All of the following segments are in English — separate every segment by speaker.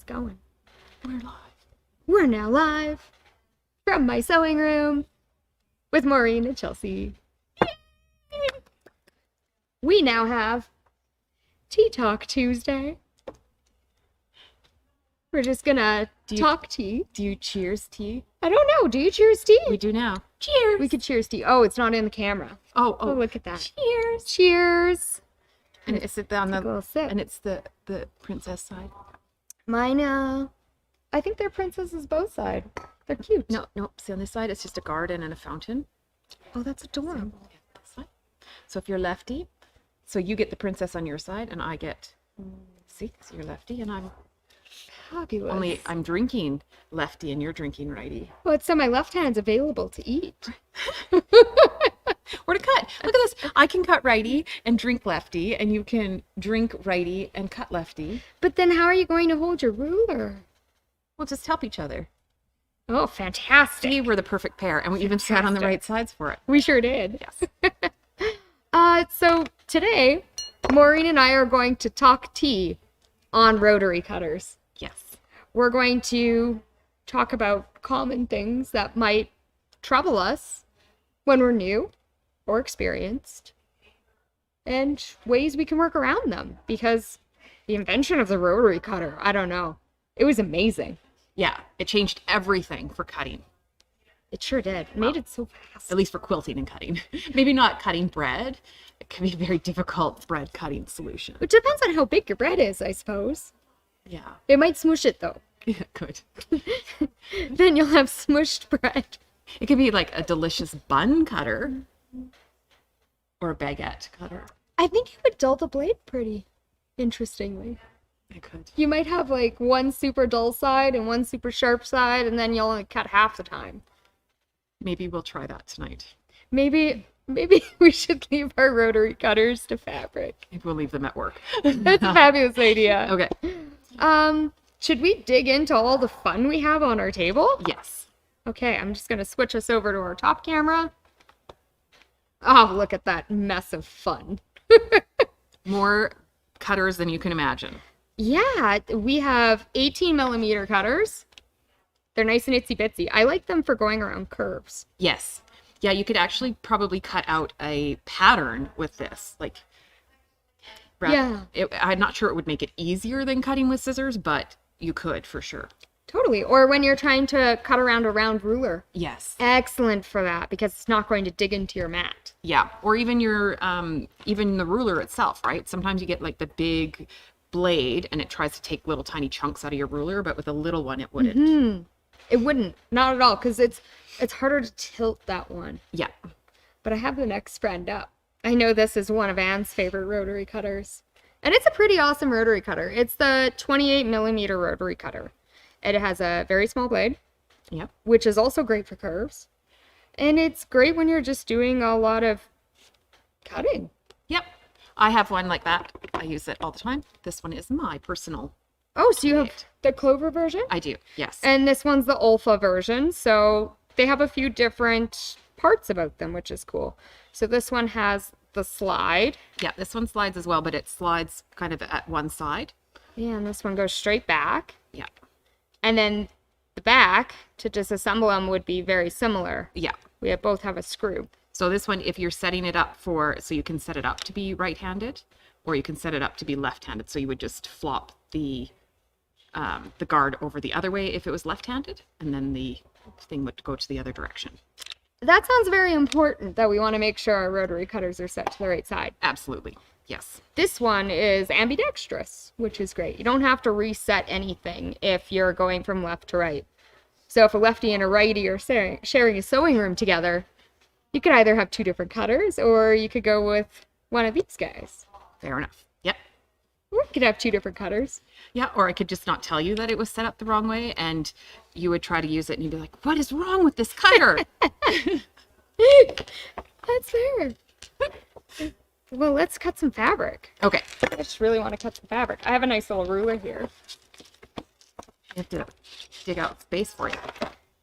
Speaker 1: going.
Speaker 2: We're live.
Speaker 1: We're now live from my sewing room with Maureen and Chelsea. We now have Tea Talk Tuesday. We're just gonna talk tea.
Speaker 2: Do you cheers tea?
Speaker 1: I don't know. Do you cheers tea?
Speaker 2: We do now.
Speaker 1: Cheers. We could cheers tea. Oh, it's not in the camera.
Speaker 2: Oh,
Speaker 1: Look at that.
Speaker 2: Cheers.
Speaker 1: Cheers.
Speaker 2: And is it on
Speaker 1: Take a little sip.
Speaker 2: and it's the princess side?
Speaker 1: Mine, I think they're princesses both sides. They're cute.
Speaker 2: No, see on this side it's just a garden and a fountain.
Speaker 1: Oh, that's adorable.
Speaker 2: Yeah, this side. So if you're lefty, so you get the princess on your side and I get, see, so you're lefty and I'm
Speaker 1: Fabulous.
Speaker 2: only, I'm drinking lefty and you're drinking righty.
Speaker 1: Well, so my left hand's available to eat.
Speaker 2: Or to cut. Look at this. I can cut righty and drink lefty, and you can drink righty and cut lefty.
Speaker 1: But then how are you going to hold your ruler?
Speaker 2: We'll just help each other.
Speaker 1: Oh, fantastic.
Speaker 2: See, we're the perfect pair, and we even sat on the right sides for it.
Speaker 1: We sure did.
Speaker 2: Yes.
Speaker 1: So today, Maureen and I are going to talk tea on rotary cutters.
Speaker 2: Yes.
Speaker 1: We're going to talk about common things that might trouble us when we're new or experienced, and ways we can work around them, because the invention of the rotary cutter, I don't know, it was amazing.
Speaker 2: Yeah, it changed everything for cutting.
Speaker 1: It sure did. It made it so fast.
Speaker 2: At least for quilting and cutting. Maybe not cutting bread. It can be a very difficult bread cutting solution.
Speaker 1: It depends on how big your bread is, I suppose.
Speaker 2: Yeah.
Speaker 1: It might smush it though.
Speaker 2: Yeah, good.
Speaker 1: Then you'll have smushed bread.
Speaker 2: It could be like a delicious bun cutter or a baguette cutter.
Speaker 1: I think it would dull the blade pretty interestingly.
Speaker 2: It could.
Speaker 1: You might have like one super dull side and one super sharp side, and then you'll only cut half the time.
Speaker 2: Maybe we'll try that tonight.
Speaker 1: Maybe we should leave our rotary cutters to fabric.
Speaker 2: Maybe we'll leave them at work.
Speaker 1: That's a fabulous idea.
Speaker 2: Okay.
Speaker 1: Should we dig into all the fun we have on our table?
Speaker 2: Yes.
Speaker 1: Okay, I'm just gonna switch us over to our top camera. Oh, look at that mess of fun.
Speaker 2: More cutters than you can imagine.
Speaker 1: Yeah, we have 18 millimeter cutters. They're nice and itsy bitsy. I like them for going around curves.
Speaker 2: Yes. Yeah, you could actually probably cut out a pattern with this. Like,
Speaker 1: Yeah.
Speaker 2: I'm not sure it would make it easier than cutting with scissors, but you could for sure.
Speaker 1: Totally. Or when you're trying to cut around a round ruler.
Speaker 2: Yes.
Speaker 1: Excellent for that, because it's not going to dig into your mat.
Speaker 2: Yeah. Or even your, even the ruler itself, right? Sometimes you get like the big blade and it tries to take little tiny chunks out of your ruler, but with a little one, it wouldn't.
Speaker 1: Mm-hmm. It wouldn't. Not at all, because it's harder to tilt that one.
Speaker 2: Yeah.
Speaker 1: But I have the next friend up. I know this is one of Anne's favorite rotary cutters. And it's a pretty awesome rotary cutter. It's the 28 millimeter rotary cutter. It has a very small blade.
Speaker 2: Yep.
Speaker 1: Which is also great for curves. And it's great when you're just doing a lot of cutting.
Speaker 2: Yep. I have one like that. I use it all the time. This one is my personal.
Speaker 1: Oh, so you have the Clover version?
Speaker 2: I do. Yes.
Speaker 1: And this one's the Olfa version. So they have a few different parts about them, which is cool. So this one has the slide.
Speaker 2: Yeah, this one slides as well, but it slides kind of at one side.
Speaker 1: Yeah, and this one goes straight back.
Speaker 2: Yeah.
Speaker 1: And then the back, to disassemble them, would be very similar.
Speaker 2: Yeah.
Speaker 1: We both have a screw.
Speaker 2: So this one, if you're setting it up so you can set it up to be right-handed, or you can set it up to be left-handed. So you would just flop the guard over the other way if it was left-handed, and then the thing would go to the other direction.
Speaker 1: That sounds very important, that we want to make sure our rotary cutters are set to the right side.
Speaker 2: Absolutely. Yes.
Speaker 1: This one is ambidextrous, which is great. You don't have to reset anything if you're going from left to right. So if a lefty and a righty are sharing a sewing room together, you could either have two different cutters, or you could go with one of these guys.
Speaker 2: Fair enough. Yep.
Speaker 1: Or you could have two different cutters.
Speaker 2: Yeah, or I could just not tell you that it was set up the wrong way, and you would try to use it, and you'd be like, what is wrong with this cutter?
Speaker 1: That's fair. Well, let's cut some fabric.
Speaker 2: Okay.
Speaker 1: I just really want to cut some fabric. I have a nice little ruler here.
Speaker 2: I have to dig out space for you.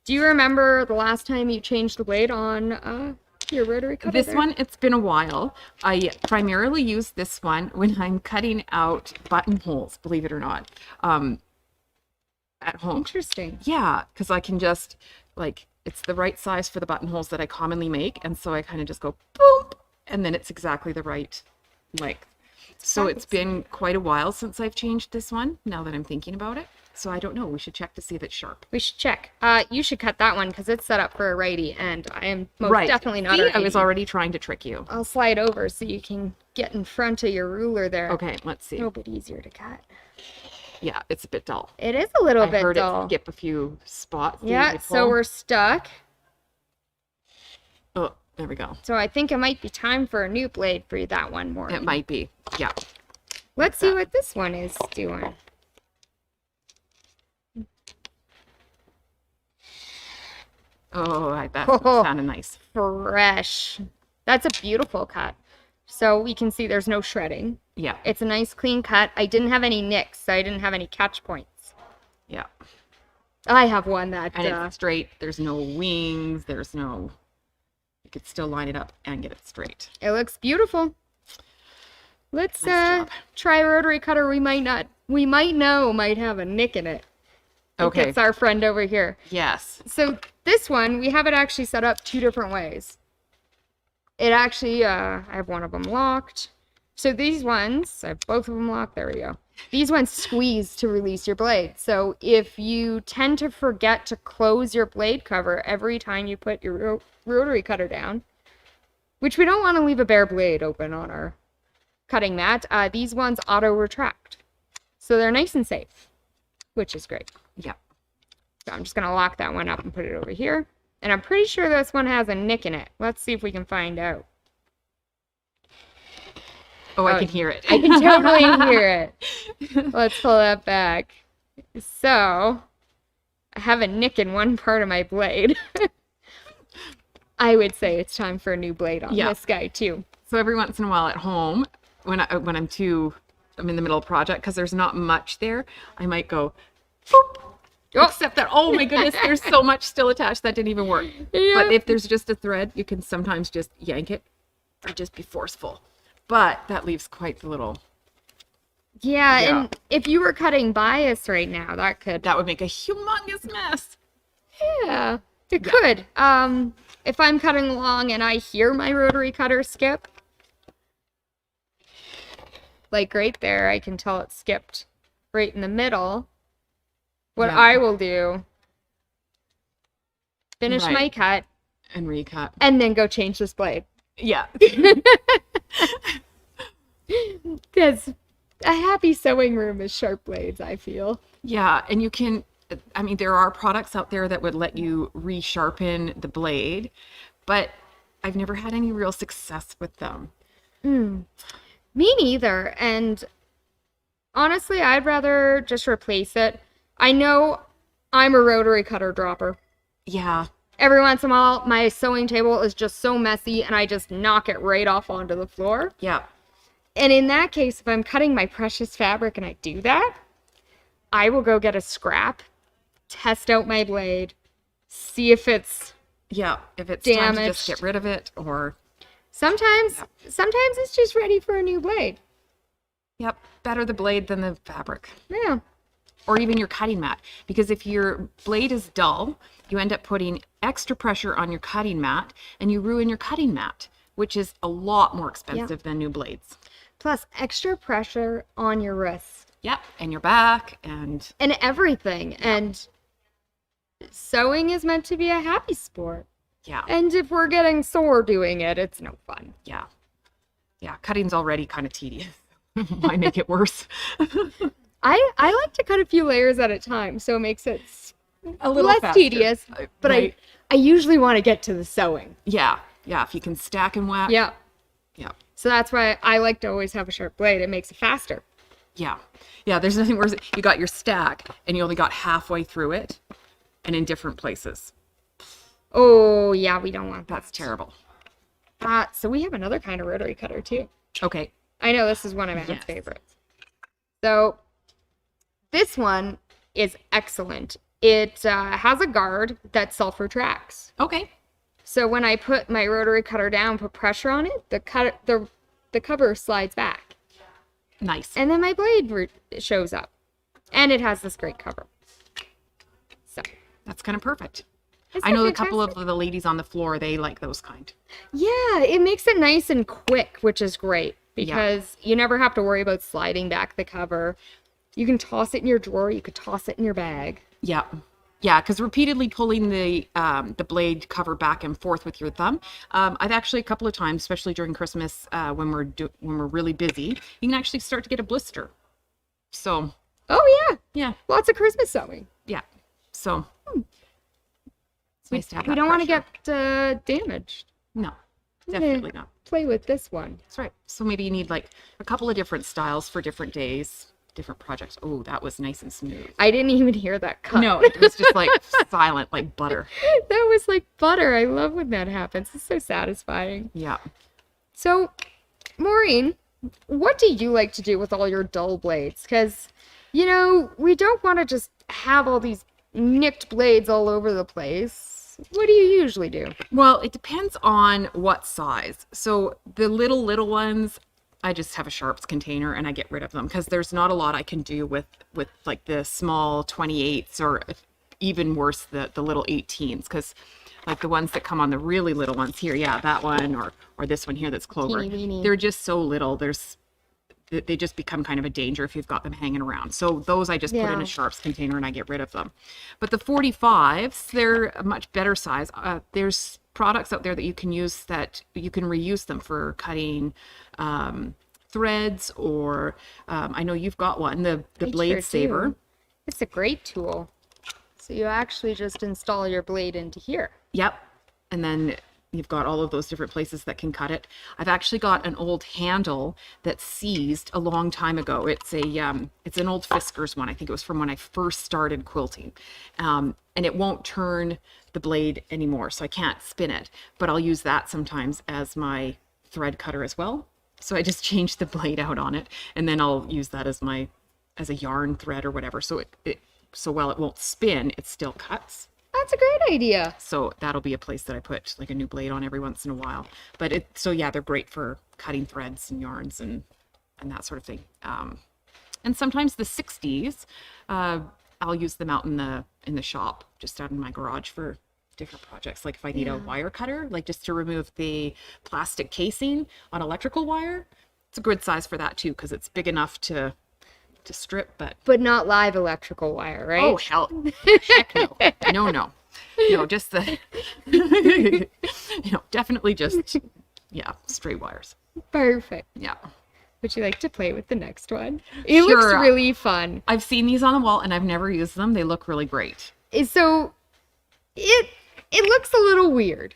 Speaker 1: Do you remember the last time you changed the blade on your rotary cutter?
Speaker 2: This one, it's been a while. I primarily use this one when I'm cutting out buttonholes, believe it or not. at home.
Speaker 1: Interesting.
Speaker 2: Yeah, because I can just, like, it's the right size for the buttonholes that I commonly make. And so I kind of just go boom, and then it's exactly the right length. So it's been quite a while since I've changed this one, now that I'm thinking about it. So I don't know. We should check to see if it's sharp.
Speaker 1: We should check. You should cut that one because it's set up for a righty, and I am most
Speaker 2: Right.
Speaker 1: definitely not
Speaker 2: See,
Speaker 1: a righty.
Speaker 2: I was already trying to trick you.
Speaker 1: I'll slide over so you can get in front of your ruler there.
Speaker 2: Okay, let's see.
Speaker 1: A little bit easier to cut.
Speaker 2: Yeah, it's a bit dull.
Speaker 1: It is a little
Speaker 2: I
Speaker 1: bit
Speaker 2: heard
Speaker 1: dull.
Speaker 2: it skip a few spots.
Speaker 1: Yeah, so we're stuck.
Speaker 2: Oh, there we go.
Speaker 1: So I think it might be time for a new blade for that one more.
Speaker 2: It might be. Yeah.
Speaker 1: Let's see what this one is doing.
Speaker 2: Oh, that
Speaker 1: Oh.
Speaker 2: sounded nice.
Speaker 1: Fresh. That's a beautiful cut. So we can see there's no shredding.
Speaker 2: Yeah.
Speaker 1: It's a nice clean cut. I didn't have any nicks, so I didn't have any catch points.
Speaker 2: Yeah.
Speaker 1: I have one that
Speaker 2: And it's straight. There's no wings. There's no... You could still line it up and get it straight.
Speaker 1: it looks beautiful. Let's
Speaker 2: Nice job.
Speaker 1: try a rotary cutter we might know might have a nick in it.
Speaker 2: Okay.
Speaker 1: It's our friend over here.
Speaker 2: Yes.
Speaker 1: So this one, we have it actually set up 2 different ways. It actually, I have one of them locked. So these ones, I have both of them locked. There we go. These ones squeeze to release your blade. So if you tend to forget to close your blade cover every time you put your rotary cutter down, which we don't want to leave a bare blade open on our cutting mat, these ones auto retract. So they're nice and safe, which is great.
Speaker 2: Yeah.
Speaker 1: So I'm just going to lock that one up and put it over here. And I'm pretty sure this one has a nick in it. Let's see if we can find out.
Speaker 2: Oh, I can hear it.
Speaker 1: I can totally hear it. Let's pull that back. So, I have a nick in one part of my blade. I would say it's time for a new blade on
Speaker 2: Yeah.
Speaker 1: this guy too.
Speaker 2: So every once in a while at home, when I'm in the middle of a project, because there's not much there, I might go, boop.
Speaker 1: Oh.
Speaker 2: Except that, oh my goodness, there's so much still attached that didn't even work.
Speaker 1: Yeah.
Speaker 2: But if there's just a thread, you can sometimes just yank it or just be forceful. But that leaves quite the little,
Speaker 1: Yeah,
Speaker 2: Yeah.
Speaker 1: and if you were cutting bias right now,
Speaker 2: that would make a humongous mess.
Speaker 1: yeah, it could. If I'm cutting along and I hear my rotary cutter skip, like right there, I can tell it skipped right in the middle. What
Speaker 2: Yeah.
Speaker 1: I will do, finish my
Speaker 2: Right.
Speaker 1: cut,
Speaker 2: And recut.
Speaker 1: and then go change this blade.
Speaker 2: Yeah.
Speaker 1: Because a happy sewing room is sharp blades, I feel.
Speaker 2: Yeah, and you can, I mean, there are products out there that would let you resharpen the blade, but I've never had any real success with them.
Speaker 1: Me neither. And honestly, I'd rather just replace it. I know I'm a rotary cutter dropper.
Speaker 2: Yeah.
Speaker 1: Every once in a while, my sewing table is just so messy and I just knock it right off onto the floor.
Speaker 2: Yeah.
Speaker 1: And in that case, if I'm cutting my precious fabric and I do that, I will go get a scrap, test out my blade, see if it's
Speaker 2: Yeah. If it's time to just
Speaker 1: damaged.
Speaker 2: get rid of it or,
Speaker 1: sometimes it's just ready for a new blade.
Speaker 2: yep, better the blade than the fabric.
Speaker 1: Yeah.
Speaker 2: Or even your cutting mat. Because if your blade is dull, you end up putting extra pressure on your cutting mat and you ruin your cutting mat, which is a lot more expensive than new blades.
Speaker 1: Plus extra pressure on your wrists
Speaker 2: Yep. And your back and
Speaker 1: and everything. And sewing is meant to be a happy sport.
Speaker 2: yeah.
Speaker 1: And if we're getting sore doing it, it's no fun.
Speaker 2: Yeah. Yeah. Cutting's already kind of tedious. Why make it worse?
Speaker 1: I like to cut a few layers at a time, so it makes it
Speaker 2: A little
Speaker 1: less
Speaker 2: faster.
Speaker 1: tedious. But
Speaker 2: Right.
Speaker 1: I usually want to get to the sewing.
Speaker 2: Yeah. Yeah. If you can stack and whack.
Speaker 1: Yeah.
Speaker 2: Yeah.
Speaker 1: So that's why I like to always have a sharp blade. It makes it faster.
Speaker 2: Yeah. Yeah. There's nothing worse. You got your stack and you only got halfway through it and in different places.
Speaker 1: Oh, yeah, we don't want that.
Speaker 2: That's terrible.
Speaker 1: So we have another kind of rotary cutter too.
Speaker 2: Okay.
Speaker 1: I know this is one of Anne's
Speaker 2: Yes.
Speaker 1: favorites. So this one is excellent. It has a guard that self-retracts.
Speaker 2: Okay.
Speaker 1: So when I put my rotary cutter down, put pressure on it, the cover slides back.
Speaker 2: Nice.
Speaker 1: And then my blade shows up. And it has this great cover.
Speaker 2: that's kind of perfect.
Speaker 1: Isn't
Speaker 2: I know
Speaker 1: that
Speaker 2: a couple of
Speaker 1: fantastic?
Speaker 2: the ladies on the floor, they like those kind.
Speaker 1: Yeah, it makes it nice and quick, which is great
Speaker 2: Yeah.
Speaker 1: because you never have to worry about sliding back the cover. You can toss it in your drawer, you could toss it in your bag.
Speaker 2: Yeah. Yeah, because repeatedly pulling the blade cover back and forth with your thumb, I've actually a couple of times, especially during Christmas, when we're really busy, you can actually start to get a blister. So
Speaker 1: Oh yeah,
Speaker 2: yeah,
Speaker 1: lots of Christmas sewing.
Speaker 2: yeah. So it's
Speaker 1: We,
Speaker 2: nice to have
Speaker 1: we
Speaker 2: that
Speaker 1: don't want to
Speaker 2: pressure.
Speaker 1: get damaged.
Speaker 2: No,
Speaker 1: Yeah.
Speaker 2: definitely not.
Speaker 1: Play with this one.
Speaker 2: That's right. So maybe you need like a couple of different styles for different days, different projects. Oh, that was nice and smooth.
Speaker 1: I didn't even hear that cut.
Speaker 2: No, it was just like silent, like butter.
Speaker 1: That was like butter. I love when that happens. It's so satisfying.
Speaker 2: Yeah.
Speaker 1: So, Maureen, what do you like to do with all your dull blades? Because, we don't want to just have all these nicked blades all over the place. What do you usually do?
Speaker 2: Well, it depends on what size. So the little ones, I just have a sharps container and I get rid of them because there's not a lot I can do with like the small 28s or even worse the little 18s because like the ones that come on the really little ones here, yeah, that one or this one here that's clover.
Speaker 1: Teeny weeny.
Speaker 2: They're just so little. They just become kind of a danger if you've got them hanging around. So those I just put in
Speaker 1: Yeah.
Speaker 2: a sharps container and I get rid of them. But the 45s, they're a much better size. There's products out there that you can use that you can reuse them for cutting threads or I know you've got one, the
Speaker 1: I
Speaker 2: blade
Speaker 1: sure
Speaker 2: saver.
Speaker 1: do. It's a great tool. So you actually just install your blade into here.
Speaker 2: Yep. And then you've got all of those different places that can cut it. I've actually got an old handle that seized a long time ago. It's an old Fiskars one. I think it was from when I first started quilting. And it won't turn the blade anymore, so I can't spin it. But I'll use that sometimes as my thread cutter as well. So I just change the blade out on it, and then I'll use that as a yarn thread or whatever. So so while it won't spin, it still cuts.
Speaker 1: That's a great idea.
Speaker 2: So that'll be a place that I put like a new blade on every once in a while. But so yeah, they're great for cutting threads and yarns and that sort of thing. And sometimes the 60s, I'll use them out in the shop, just out in my garage for different projects. Like if I need a wire cutter, like just to remove the plastic casing on electrical wire, it's a good size for that too, because it's big enough to strip, but
Speaker 1: But not live electrical wire, right?
Speaker 2: oh hell, heck no, no, just the, definitely just straight wires.
Speaker 1: Perfect.
Speaker 2: Yeah,
Speaker 1: Would you like to play with the next one? It
Speaker 2: Sure.
Speaker 1: looks really fun.
Speaker 2: I've seen these on the wall and I've never used them. They look really great.
Speaker 1: So it looks a little weird.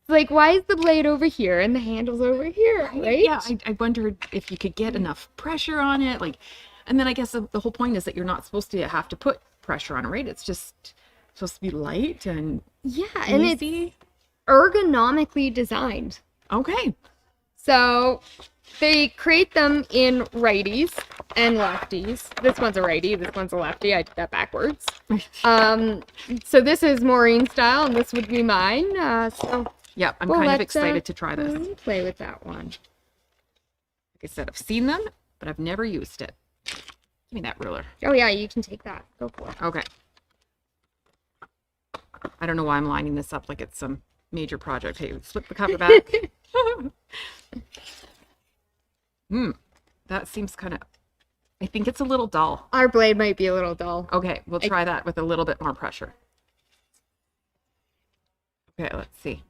Speaker 1: Like, why is the blade over here and the handle's over here, right?
Speaker 2: Yeah, I wondered if you could get enough pressure on it, like, and then I guess the whole point is that you're not supposed to have to put pressure on it, right? It's just supposed to be light and
Speaker 1: Yeah, and it's
Speaker 2: easy.
Speaker 1: ergonomically designed.
Speaker 2: Okay.
Speaker 1: So they create them in righties and lefties. This one's a righty, this one's a lefty. I did that backwards. So this is Maureen's style, and this would be mine. So
Speaker 2: Yeah, I'm
Speaker 1: we'll
Speaker 2: kind of
Speaker 1: let,
Speaker 2: excited to try this.
Speaker 1: Maureen play with that one.
Speaker 2: Like I said, I've seen them, but I've never used it. Give me that ruler.
Speaker 1: Oh yeah, you can take that. Go for it.
Speaker 2: Okay. I don't know why I'm lining this up like it's some major project. Hey, flip the cover back. That seems kind of, I think it's a little dull.
Speaker 1: Our blade might be a little dull.
Speaker 2: Okay, we'll try that with a little bit more pressure. Okay, let's see.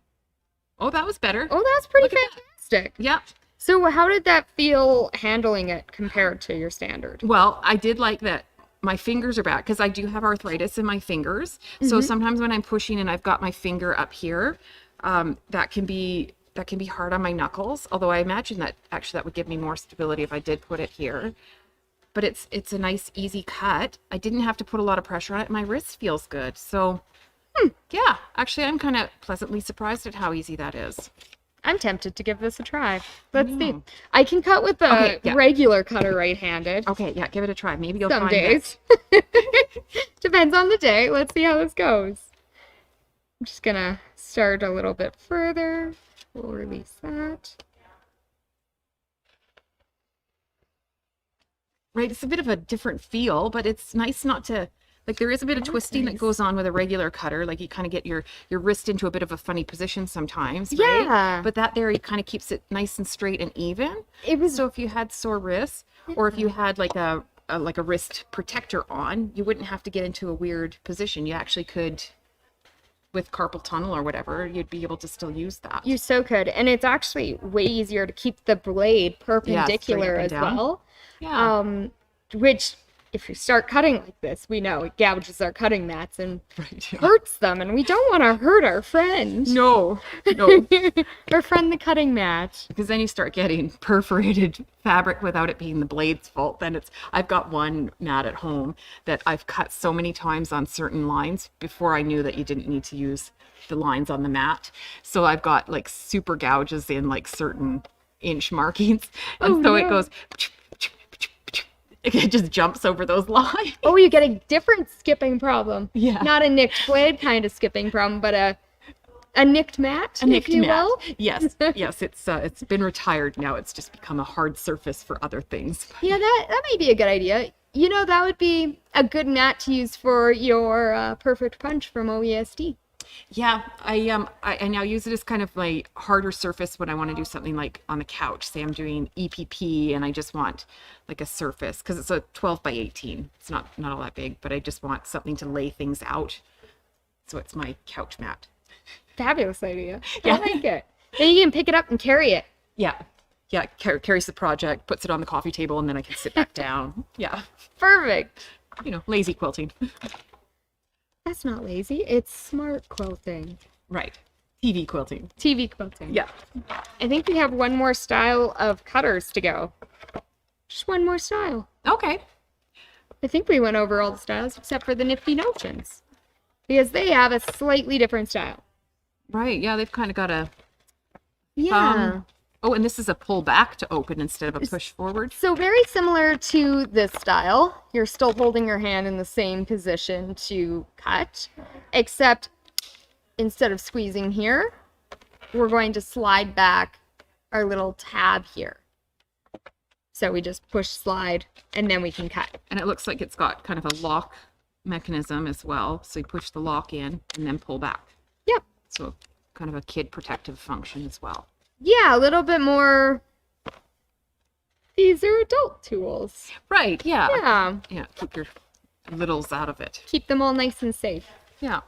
Speaker 2: Oh, that was better.
Speaker 1: Oh, that's pretty
Speaker 2: Look at that.
Speaker 1: fantastic.
Speaker 2: Yep.
Speaker 1: So how did that feel handling it compared to your standard?
Speaker 2: Well, I did like that my fingers are back because I do have arthritis in my fingers. So sometimes when I'm pushing and I've got my finger up here, that can be hard on my knuckles. Although I imagine that actually that would give me more stability if I did put it here. But it's a nice easy cut. I didn't have to put a lot of pressure on it. My wrist feels good. So yeah, actually I'm kind of pleasantly surprised at how easy that is.
Speaker 1: I'm tempted to give this a try. Let's see.
Speaker 2: know.
Speaker 1: I can cut with the
Speaker 2: Okay, yeah.
Speaker 1: regular cutter right-handed.
Speaker 2: Okay, yeah, give it a try. Maybe you'll
Speaker 1: Some
Speaker 2: find
Speaker 1: days. Depends on the day. Let's see how this goes. I'm just gonna start a little bit further. We'll release that.
Speaker 2: Right, it's a bit of a different feel, but it's nice not to Like there is a bit of twisting that goes on with a regular cutter. Like you kind of get your wrist into a bit of a funny position sometimes, right?
Speaker 1: Yeah.
Speaker 2: But that there, it kind of keeps it nice and straight and even.
Speaker 1: It was
Speaker 2: So if you had sore wrists, or if you had like a wrist protector on, you wouldn't have to get into a weird position. You actually could, with carpal tunnel or whatever, you'd be able to still use that.
Speaker 1: you so could, and it's actually way easier to keep the blade perpendicular
Speaker 2: and
Speaker 1: as
Speaker 2: down.
Speaker 1: well.
Speaker 2: Yeah.
Speaker 1: Which, if you start cutting like this, we know it gouges our cutting mats and
Speaker 2: Right. Yeah.
Speaker 1: hurts them, and we don't want to hurt our friend.
Speaker 2: No.
Speaker 1: Our friend, the cutting mat.
Speaker 2: Because then you start getting perforated fabric without it being the blade's fault. Then I've got one mat at home that I've cut so many times on certain lines before I knew that you didn't need to use the lines on the mat. So I've got like super gouges in like certain inch markings. And so it goes, it just jumps over those lines.
Speaker 1: Oh, you get a different skipping problem.
Speaker 2: Yeah.
Speaker 1: Not a nicked blade kind of skipping problem, but a nicked mat,
Speaker 2: Nicked
Speaker 1: if you
Speaker 2: mat.
Speaker 1: will.
Speaker 2: Yes, yes, it's been retired now. It's just become a hard surface for other things.
Speaker 1: Yeah, that might be a good idea. You know, that would be a good mat to use for your perfect punch from OESD.
Speaker 2: Yeah, I now use it as kind of like harder surface when I want to do something like on the couch. Say I'm doing EPP and I just want like a surface because it's a 12 by 18. It's not all that big, but I just want something to lay things out. So it's my couch mat.
Speaker 1: Fabulous idea.
Speaker 2: Yeah.
Speaker 1: I like it. Then you can pick it up and carry it.
Speaker 2: Yeah. Yeah, carries the project, puts it on the coffee table, and then I can sit back down. Yeah.
Speaker 1: Perfect.
Speaker 2: You know, lazy quilting.
Speaker 1: That's not lazy. It's smart quilting.
Speaker 2: Right. TV quilting.
Speaker 1: TV quilting.
Speaker 2: Yeah.
Speaker 1: I think we have one more style of cutters to go. Just one more style.
Speaker 2: Okay.
Speaker 1: I think we went over all the styles except for the Nifty Notions. Because they have a slightly different style.
Speaker 2: Right. Yeah, they've kind of got a
Speaker 1: Yeah.
Speaker 2: Oh, and this is a pull back to open instead of a push forward.
Speaker 1: So very similar to this style. You're still holding your hand in the same position to cut, except instead of squeezing here, we're going to slide back our little tab here. So we just push, slide, and then we can cut.
Speaker 2: And it looks like it's got kind of a lock mechanism as well. So you push the lock in and then pull back.
Speaker 1: Yep.
Speaker 2: So kind of a kid protective function as well.
Speaker 1: Yeah, a little bit more. These are adult tools.
Speaker 2: Right. Yeah.
Speaker 1: Yeah.
Speaker 2: Yeah. Keep your littles out of it.
Speaker 1: Keep them all nice and safe.
Speaker 2: Yeah.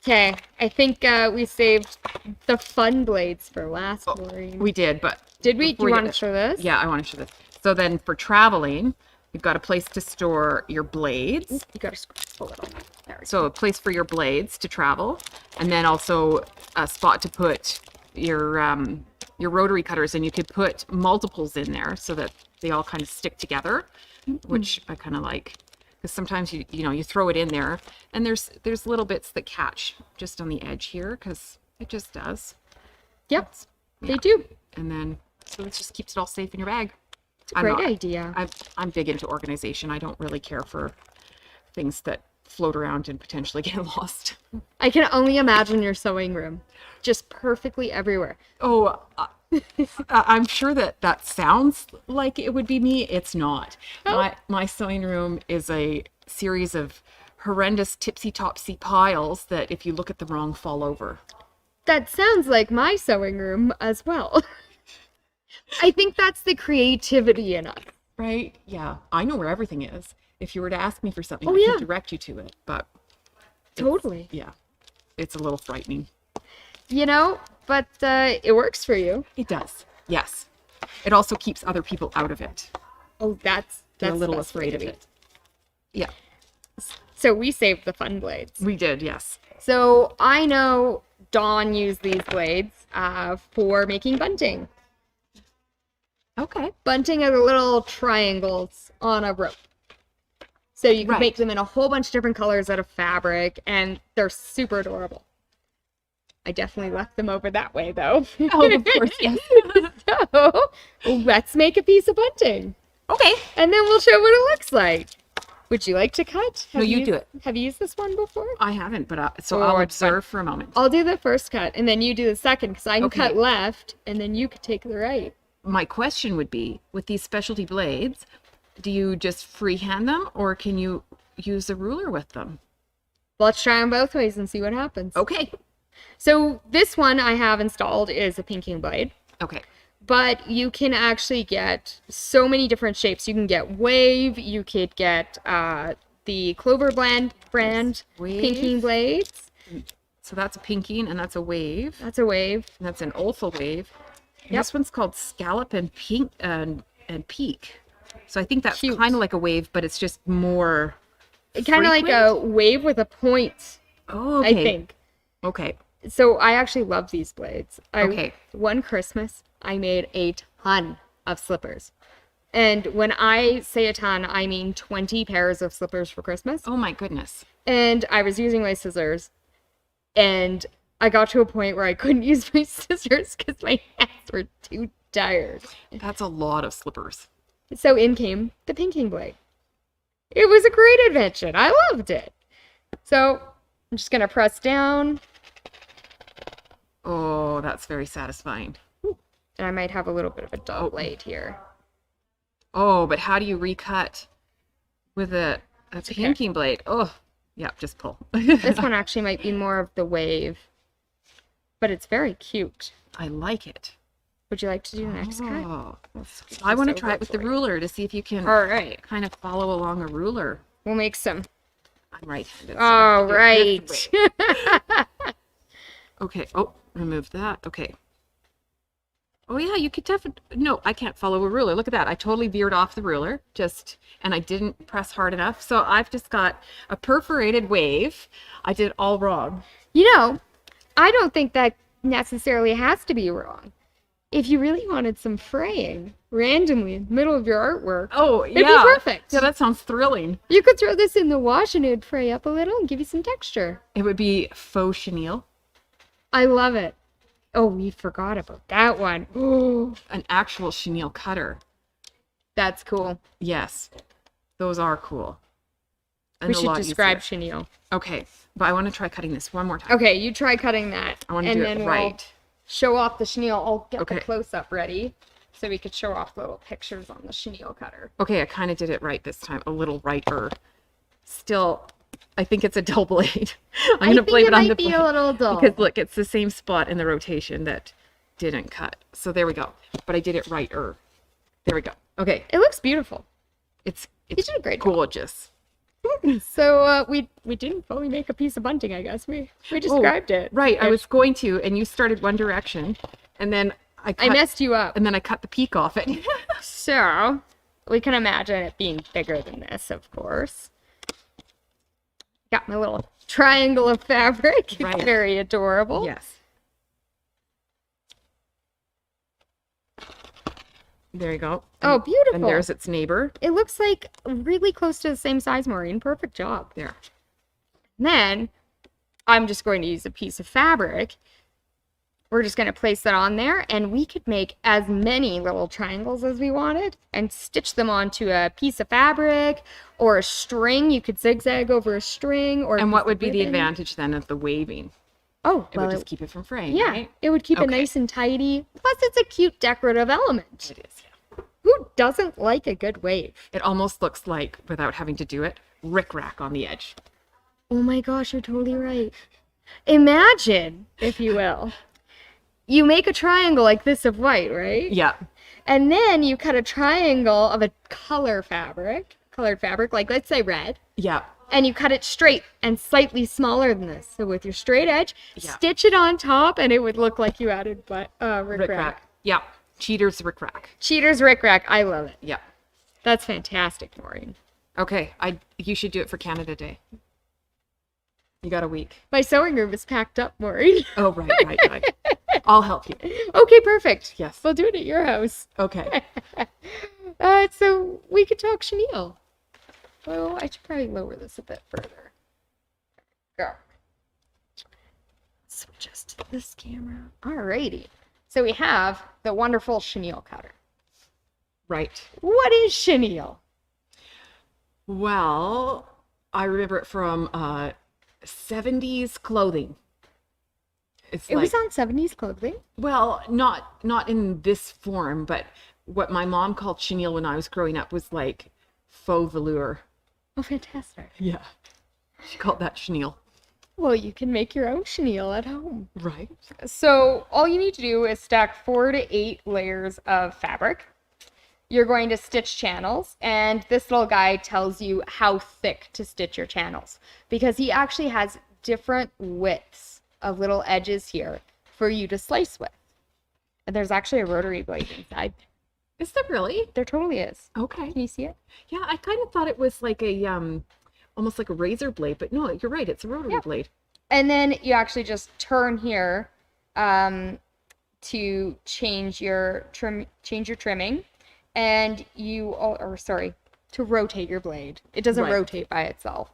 Speaker 1: Okay, I think we saved the fun blades for last, Maureen.
Speaker 2: We did, but
Speaker 1: Did we? Do
Speaker 2: before
Speaker 1: you
Speaker 2: we
Speaker 1: want to
Speaker 2: get-
Speaker 1: show this?
Speaker 2: Yeah, I want to show this. So then for traveling, you've got a place to store your blades.
Speaker 1: You gotta scroll a little. There we go.
Speaker 2: So a place for your blades to travel, and then also a spot to put your rotary cutters, and you could put multiples in there so that they all kind of stick together, which I kind of like. Because sometimes you throw it in there, and there's little bits that catch just on the edge here, because it just does.
Speaker 1: Yep,
Speaker 2: Yeah.
Speaker 1: they do.
Speaker 2: And then so it just keeps it all safe in your bag.
Speaker 1: It's a great idea.
Speaker 2: I'm big into organization. I don't really care for things that float around and potentially get lost.
Speaker 1: I can only imagine your sewing room, just perfectly everywhere.
Speaker 2: Oh, I'm sure that sounds like it would be me. It's not.
Speaker 1: Oh.
Speaker 2: My sewing room is a series of horrendous tipsy-topsy piles that if you look at them wrong, fall over.
Speaker 1: That sounds like my sewing room as well. I think that's the creativity in us.
Speaker 2: Right? Yeah. I know where everything is. If you were to ask me for something,
Speaker 1: Oh,
Speaker 2: I
Speaker 1: yeah.
Speaker 2: could direct you to it. But
Speaker 1: Totally.
Speaker 2: yeah, it's a little frightening.
Speaker 1: But it works for you.
Speaker 2: It does. Yes. It also keeps other people out of it.
Speaker 1: Oh, that's
Speaker 2: They're
Speaker 1: the
Speaker 2: a little
Speaker 1: best way
Speaker 2: afraid
Speaker 1: to
Speaker 2: of
Speaker 1: be.
Speaker 2: it. Yeah.
Speaker 1: So we saved the fun blades.
Speaker 2: We did, yes.
Speaker 1: So I know Dawn used these blades for making bunting.
Speaker 2: Okay.
Speaker 1: Bunting are the little triangles on a rope. So you can
Speaker 2: Right.
Speaker 1: make them in a whole bunch of different colors out of fabric, and they're super adorable. I definitely left them over that way, though.
Speaker 2: Oh, of course, yes.
Speaker 1: So let's make a piece of bunting,
Speaker 2: Okay.
Speaker 1: and then we'll show what it looks like. Would you like to cut?
Speaker 2: No, you do it.
Speaker 1: Have you used this one before?
Speaker 2: I haven't, but so
Speaker 1: Oh,
Speaker 2: I'll
Speaker 1: it's fun.
Speaker 2: observe for a moment.
Speaker 1: I'll do the first cut, and then you do the second, because I can
Speaker 2: Okay.
Speaker 1: cut left, and then you could take the right.
Speaker 2: My question would be, with these specialty blades, do you just freehand them, or can you use a ruler with them.
Speaker 1: Let's try them both ways and see what happens.
Speaker 2: Okay.
Speaker 1: So this one I have installed is a pinking blade.
Speaker 2: Okay.
Speaker 1: But you can actually get so many different shapes. You can get wave. You could get the Clover brand
Speaker 2: Wave.
Speaker 1: pinking blades.
Speaker 2: So that's a pinking and that's a wave.
Speaker 1: That's a wave.
Speaker 2: And that's an alpha wave. And
Speaker 1: Yep.
Speaker 2: this one's called scallop and pink and peak. So I think that's
Speaker 1: Cute.
Speaker 2: kind of like a wave, but it's just more
Speaker 1: Kind of like a wave with a point,
Speaker 2: Oh, okay.
Speaker 1: I think.
Speaker 2: Okay.
Speaker 1: So I actually love these blades.
Speaker 2: Okay.
Speaker 1: One Christmas, I made a ton of slippers. And when I say a ton, I mean 20 pairs of slippers for Christmas.
Speaker 2: Oh my goodness.
Speaker 1: And I was using my scissors. And I got to a point where I couldn't use my scissors because my hands were too tired.
Speaker 2: That's a lot of slippers.
Speaker 1: So in came the pinking blade. It was a great invention. I loved it. So I'm just going to press down.
Speaker 2: Oh, that's very satisfying.
Speaker 1: And I might have a little bit of a dull
Speaker 2: Oh.
Speaker 1: blade here.
Speaker 2: Oh, but how do you recut with a
Speaker 1: okay.
Speaker 2: pinking blade? Oh, yeah, just pull.
Speaker 1: This one actually might be more of the wave. But it's very cute.
Speaker 2: I like it.
Speaker 1: Would you like to do the next cut?
Speaker 2: Oh, I want to try it with the ruler to see if you can
Speaker 1: All right.
Speaker 2: kind of follow along a ruler.
Speaker 1: We'll make some.
Speaker 2: I'm right-handed. so
Speaker 1: All
Speaker 2: I have to do it this
Speaker 1: right.
Speaker 2: way. Okay. Oh, remove that. Okay. Oh yeah, you could definitely. No, I can't follow a ruler. Look at that. I totally veered off the ruler, and I didn't press hard enough. So I've just got a perforated wave. I did it all wrong.
Speaker 1: You know, I don't think that necessarily has to be wrong. If you really wanted some fraying randomly in the middle of your artwork,
Speaker 2: Oh,
Speaker 1: it'd
Speaker 2: yeah.
Speaker 1: be perfect.
Speaker 2: Yeah, that sounds thrilling.
Speaker 1: You could throw this in the wash and it would fray up a little and give you some texture.
Speaker 2: It would be faux chenille,
Speaker 1: I love it. Oh, we forgot about that one. Oh,
Speaker 2: an actual chenille cutter.
Speaker 1: that's cool.
Speaker 2: Yes, those are cool. And
Speaker 1: We
Speaker 2: a
Speaker 1: should
Speaker 2: lot
Speaker 1: describe
Speaker 2: easier.
Speaker 1: chenille.
Speaker 2: Okay, but I want to try cutting this one more time.
Speaker 1: Okay, you try cutting that.
Speaker 2: I want to
Speaker 1: and
Speaker 2: do
Speaker 1: then
Speaker 2: it
Speaker 1: we'll
Speaker 2: right.
Speaker 1: show off the chenille. I'll get
Speaker 2: Okay.
Speaker 1: the close-up ready so we could show off little pictures on the chenille cutter.
Speaker 2: Okay, I kind of did it right this time, a little righter. Still, I think it's a dull blade. I'm going to blame it on the
Speaker 1: might be
Speaker 2: blade.
Speaker 1: a little dull.
Speaker 2: Because look, it's the same spot in the rotation that didn't cut. So there we go. But I did it righter. There we go. Okay,
Speaker 1: It looks beautiful.
Speaker 2: it's
Speaker 1: You did a great job.
Speaker 2: gorgeous.
Speaker 1: So we didn't fully make a piece of bunting, I guess. We described it.
Speaker 2: Right, I was going to, and you started one direction, and then I cut,
Speaker 1: I messed you up.
Speaker 2: and then I cut the peak off it.
Speaker 1: So we can imagine it being bigger than this, of course. Got my little triangle of fabric.
Speaker 2: Right.
Speaker 1: Very adorable.
Speaker 2: Yes. There you go.
Speaker 1: Oh, beautiful.
Speaker 2: And there's its neighbor.
Speaker 1: It looks like really close to the same size, Maureen. Perfect job.
Speaker 2: There.
Speaker 1: Then I'm just going to use a piece of fabric. We're just going to place that on there, and we could make as many little triangles as we wanted and stitch them onto a piece of fabric or a string. You could zigzag over a string. Or
Speaker 2: And what would be the
Speaker 1: ribbon.
Speaker 2: advantage then of the waving?
Speaker 1: Oh,
Speaker 2: It
Speaker 1: well,
Speaker 2: would just keep it from fraying,
Speaker 1: yeah,
Speaker 2: right?
Speaker 1: it would keep it
Speaker 2: Okay.
Speaker 1: nice and tidy. Plus, it's a cute decorative element.
Speaker 2: It is, yeah.
Speaker 1: Who doesn't like a good wave?
Speaker 2: It almost looks like, without having to do it, rickrack on the edge.
Speaker 1: Oh my gosh, you're totally right. Imagine, if you will, you make a triangle like this of white, right?
Speaker 2: Yeah.
Speaker 1: And then you cut a triangle of a colored fabric, like let's say red,
Speaker 2: Yeah.
Speaker 1: and you cut it straight and slightly smaller than this. So with your straight edge,
Speaker 2: Yeah.
Speaker 1: stitch it on top, and it would look like you added rickrack.
Speaker 2: Rickrack. Yeah. Cheater's rickrack.
Speaker 1: Cheater's rickrack. I love it.
Speaker 2: Yeah.
Speaker 1: That's fantastic, Maureen.
Speaker 2: Okay. You should do it for Canada Day. You got a week.
Speaker 1: My sewing room is packed up, Maureen.
Speaker 2: Oh, right. I'll help you.
Speaker 1: Okay, perfect.
Speaker 2: Yes.
Speaker 1: We'll do it at your house.
Speaker 2: Okay.
Speaker 1: So we could talk chenille. Oh, I should probably lower this a bit further. Go. Switch us to this camera. Alrighty. So we have the wonderful chenille cutter.
Speaker 2: Right.
Speaker 1: What is chenille?
Speaker 2: Well, I remember it from 70s clothing. It's
Speaker 1: It
Speaker 2: like,
Speaker 1: was on 70s clothing.
Speaker 2: well, not in this form, but what my mom called chenille when I was growing up was like faux velour.
Speaker 1: Oh, fantastic.
Speaker 2: Yeah. She called that chenille.
Speaker 1: Well, you can make your own chenille at home.
Speaker 2: Right.
Speaker 1: So all you need to do is stack 4 to 8 layers of fabric. You're going to stitch channels, and this little guide tells you how thick to stitch your channels because he actually has different widths of little edges here for you to slice with. And there's actually a rotary blade inside.
Speaker 2: Is there really?
Speaker 1: There totally is.
Speaker 2: Okay.
Speaker 1: Can you see it?
Speaker 2: Yeah, I kind of thought it was like a almost like a razor blade, but no, you're right. It's a rotary blade.
Speaker 1: And then you actually just turn here to change your trimming, and to rotate your blade. It doesn't rotate by itself.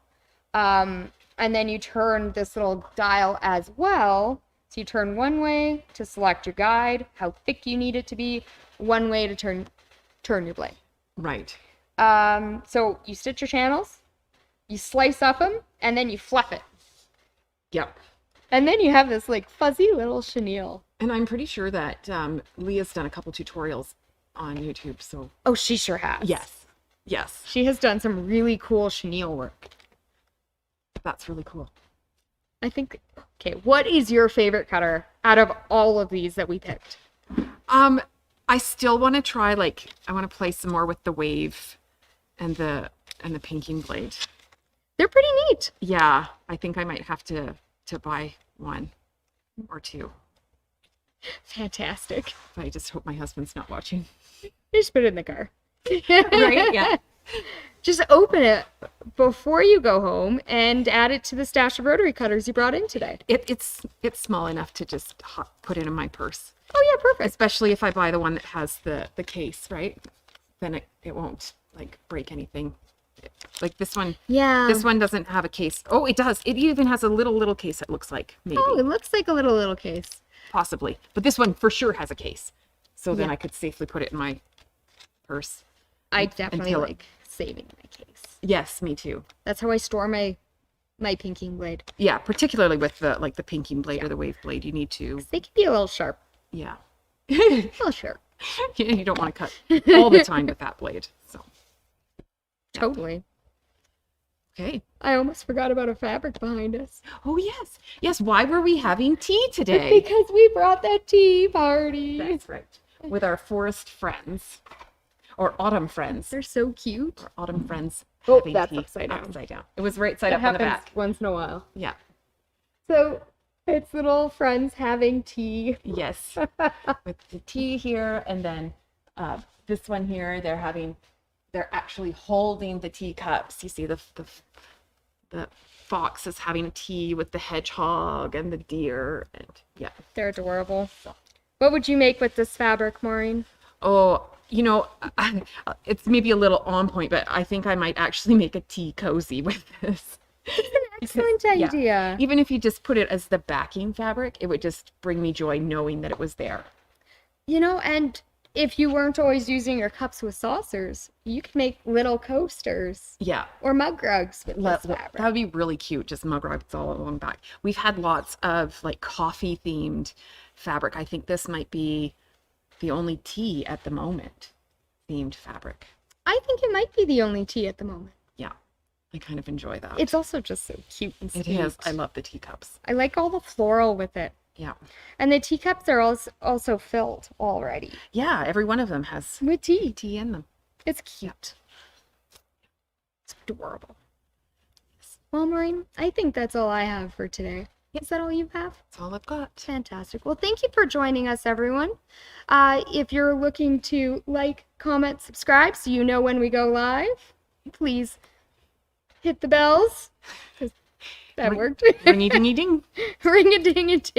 Speaker 1: And then you turn this little dial as well. So you turn one way to select your guide, how thick you need it to be, one way to turn your blade.
Speaker 2: Right.
Speaker 1: So you stitch your channels, you slice up them, and then you fluff it.
Speaker 2: Yep.
Speaker 1: And then you have this like fuzzy little chenille.
Speaker 2: And I'm pretty sure that Leah's done a couple tutorials on YouTube, so.
Speaker 1: Oh, she sure has.
Speaker 2: Yes. Yes.
Speaker 1: She has done some really cool chenille work.
Speaker 2: That's really cool.
Speaker 1: I think, okay, what is your favorite cutter out of all of these that we picked?
Speaker 2: I still want to try, I want to play some more with the wave and the pinking blade.
Speaker 1: They're pretty neat.
Speaker 2: Yeah, I think I might have to buy one or two.
Speaker 1: Fantastic.
Speaker 2: But I just hope my husband's not watching.
Speaker 1: Just put it in the car.
Speaker 2: Right? Yeah.
Speaker 1: Just open it before you go home and add it to the stash of rotary cutters you brought in today.
Speaker 2: It's small enough to just put it in my purse.
Speaker 1: Oh yeah, perfect.
Speaker 2: Especially if I buy the one that has the case, right? Then it won't break anything. Like this one.
Speaker 1: Yeah.
Speaker 2: This one doesn't have a case. Oh, it does. It even has a little case, it looks like, maybe.
Speaker 1: Oh, it looks like a little case.
Speaker 2: Possibly. But this one for sure has a case. So then
Speaker 1: Yeah.
Speaker 2: I could safely put it in my purse.
Speaker 1: I definitely
Speaker 2: until
Speaker 1: like saving my case.
Speaker 2: Yes, me too.
Speaker 1: That's how I store my pinking blade.
Speaker 2: Yeah, particularly with the pinking blade or the wave blade, you need to.
Speaker 1: They can be a little sharp.
Speaker 2: Yeah.
Speaker 1: A little sharp.
Speaker 2: You don't want to cut all the time with that blade. So.
Speaker 1: Totally.
Speaker 2: Okay.
Speaker 1: I almost forgot about a fabric behind us.
Speaker 2: Oh yes. Yes, why were we having tea today?
Speaker 1: Because we brought that tea party.
Speaker 2: That's right. With our forest friends. Or autumn friends.
Speaker 1: They're so cute.
Speaker 2: Or autumn friends.
Speaker 1: Oh,
Speaker 2: having
Speaker 1: that's
Speaker 2: tea.
Speaker 1: upside down.
Speaker 2: Upside down. It was right side
Speaker 1: That
Speaker 2: up on the
Speaker 1: happens
Speaker 2: back.
Speaker 1: once in a while.
Speaker 2: Yeah.
Speaker 1: So it's little friends having tea.
Speaker 2: Yes. With the tea here, and then this one here, they're actually holding the teacups. You see the fox is having tea with the hedgehog and the deer, and yeah.
Speaker 1: They're adorable. What would you make with this fabric, Maureen?
Speaker 2: Oh, it's maybe a little on point, but I think I might actually make a tea cozy with this.
Speaker 1: Excellent idea.
Speaker 2: Even if you just put it as the backing fabric, it would just bring me joy knowing that it was there.
Speaker 1: And if you weren't always using your cups with saucers, you could make little coasters.
Speaker 2: Yeah.
Speaker 1: Or mug rugs with this fabric.
Speaker 2: That would be really cute, just mug rugs all along the back. We've had lots of coffee themed fabric. I think this might be the only tea at the moment themed fabric.
Speaker 1: I think it might be the only tea at the moment.
Speaker 2: Yeah. I kind of enjoy that.
Speaker 1: It's also just so cute and sweet.
Speaker 2: It is. I love the teacups.
Speaker 1: I like all the floral with it.
Speaker 2: Yeah.
Speaker 1: And the teacups are also filled already.
Speaker 2: Yeah, every one of them has
Speaker 1: With tea.
Speaker 2: tea in them.
Speaker 1: It's cute. It's adorable. Well, Maureen, I think that's all I have for today. Is that all you have?
Speaker 2: That's all I've got.
Speaker 1: Fantastic. Well, thank you for joining us, everyone. If you're looking to like, comment, subscribe so you know when we go live, please hit the bells. That worked.
Speaker 2: Ring-a-ding-a-ding.
Speaker 1: Ring-a-ding-a-ding.